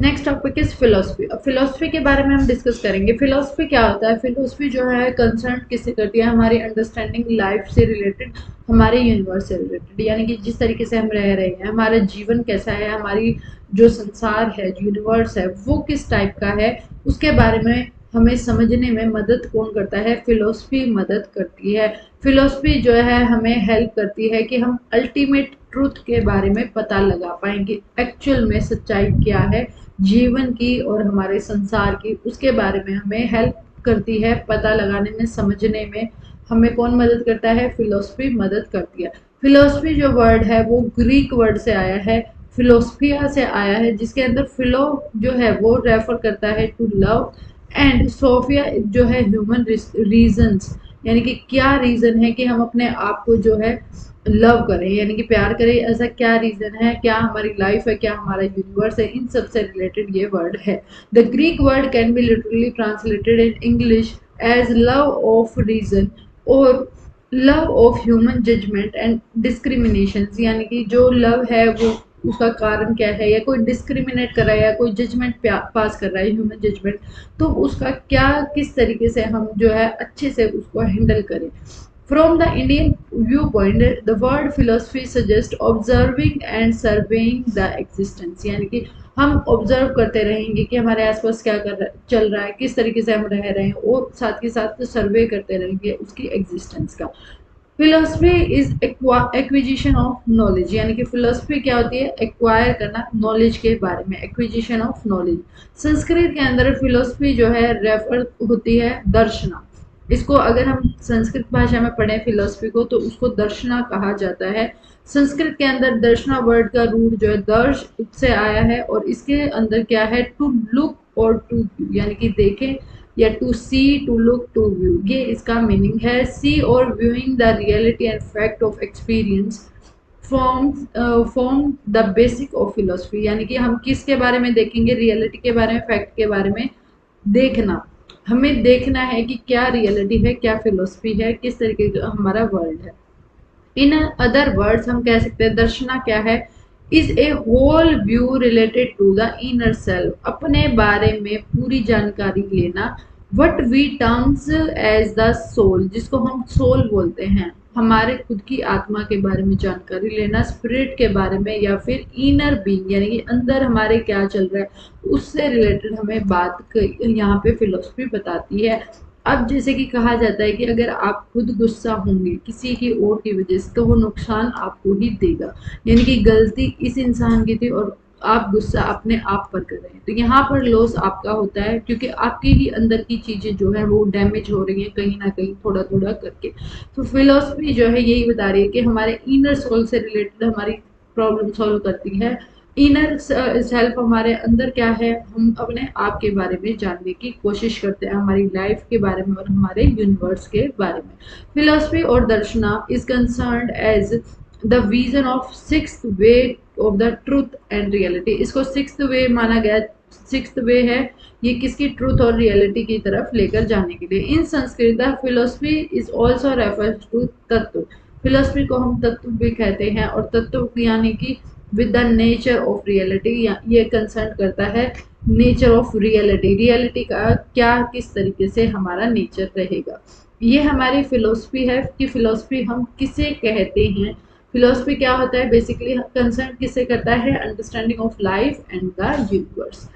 Next topic is philosophy. अब philosophy के बारे में हम डिस्कस करेंगे। फिलोसफी क्या होता है? फिलोसफी जो है कंसर्न किससे करती है? हमारी अंडरस्टैंडिंग लाइफ से रिलेटेड, हमारे यूनिवर्स से रिलेटेड, यानी कि जिस तरीके से हम रह रहे हैं, हमारा जीवन कैसा है, हमारी जो संसार है, यूनिवर्स है, वो किस टाइप का है, उसके बारे में हमें समझने में मदद कौन करता है? फिलोसफी मदद करती है। फिलोसफी जो है हमें हेल्प करती है कि हम अल्टीमेट ट्रूथ के बारे में पता लगा पाएंगे, एक्चुअल में सच्चाई क्या है जीवन की और हमारे संसार की, उसके बारे में हमें हेल्प करती है पता लगाने में, समझने में। हमें कौन मदद करता है? फिलोसफी मदद करती है। फिलोसफी जो वर्ड है वो ग्रीक वर्ड से आया है, फिलोसफिया से आया है, जिसके अंदर फिलो जो है वो रेफर करता है टू लव, एंड सोफिया जो है ह्यूमन रीजंस, यानी कि क्या रीजन है कि हम अपने आप को जो है लव करें, यानी कि प्यार करें, ऐसा क्या रीजन है, क्या हमारी लाइफ है, क्या हमारा यूनिवर्स है, इन सब से रिलेटेड ये वर्ड है। The Greek word can be literally translated in English as love of reason और love of human judgement and discrimination, यानी कि जो लव है वो उसका कारण क्या है, या कोई डिस्क्रिमिनेट कर रहा है या कोई जजमेंट पास कर रहा है, ह्यूमन जजमेंट, तो उसका क्या, किस तरीके से हम जो है अच्छे से उसको हैंडल करें। From the Indian viewpoint, the word philosophy suggests observing and surveying the existence, यानी कि हम ऑब्जर्व करते रहेंगे कि हमारे आसपास क्या चल रहा है, किस तरीके से हम रह रहे हैं, और साथ के साथ सर्वे करते रहेंगे उसकी एग्जिस्टेंस का। Philosophy is acquisition of knowledge, यानी कि फिलोसफी क्या होती है? एक्वायर करना नॉलेज के बारे में, एक्विजिशन ऑफ नॉलेज। संस्कृत के अंदर फिलोसफी जो है रेफर होती है दर्शना। इसको अगर हम संस्कृत भाषा में पढ़ें फिलोसफी को, तो उसको दर्शना कहा जाता है। संस्कृत के अंदर दर्शना वर्ड का रूट जो है दर्श से आया है, और इसके अंदर क्या है? टू लुक और टू व्यू, यानी कि देखें, या to see, to look, to view, ये इसका मीनिंग है। सी और viewing the reality and fact of experience form the basic of philosophy, यानी कि हम किसके बारे में देखेंगे? रियलिटी के बारे में, फैक्ट के बारे में देखना। हमें देखना है कि क्या रियलिटी है, क्या फिलोसफी है, किस तरीके का हमारा वर्ल्ड है। इन अदर वर्ड्स हम कह सकते हैं दर्शना क्या है? Is a whole view related to the inner self, अपने बारे में पूरी जानकारी लेना। What we terms as the soul, जिसको हम सोल बोलते हैं, हमारे खुद की आत्मा के बारे में जानकारी लेना, स्पिरिट के बारे में, या फिर इनर बीइंग, यानी कि अंदर हमारे क्या चल रहा है, उससे रिलेटेड हमें बात यहाँ पे फिलोसफी बताती है। अब जैसे कि कहा जाता है कि अगर आप खुद गुस्सा होंगे किसी की और की वजह से, तो वो नुकसान आपको ही देगा, यानी कि गलती इस इंसान की थी और आप गुस्सा अपने आप पर कर रहे हैं, तो यहाँ पर लॉस आपका होता है, क्योंकि आपके ही अंदर की चीज़ें जो है वो डैमेज हो रही हैं कहीं ना कहीं, थोड़ा थोड़ा करके। तो फिलोसफी जो है यही बता रही है कि हमारे इनर सोल से रिलेटेड हमारी प्रॉब्लम सॉल्व करती है। इनर सेल्फ हमारे अंदर क्या है, हम अपने आप के बारे में जानने की कोशिश करते हैं, हमारी लाइफ के बारे में और हमारे यूनिवर्स के बारे में। फिलोसफी और darshana is concerned as the vision of sixth way of the truth and reality, इसको सिक्स्थ वे माना गया। सिक्स्थ वे है ये किसकी? ट्रूथ और रियलिटी की तरफ लेकर जाने के लिए। In Sanskrit philosophy is also refers to tattva, philosophy को हम तत्व भी कहते हैं, और तत्व यानी कि with the nature of reality, ये कंसर्न करता है नेचर ऑफ रियलिटी, रियलिटी का क्या, किस तरीके से हमारा नेचर रहेगा। ये हमारी फिलोसफी है कि फिलोसफी हम किसे कहते हैं। फिलोसफी क्या होता है? बेसिकली कंसर्न किससे करता है? Understanding of life and the universe.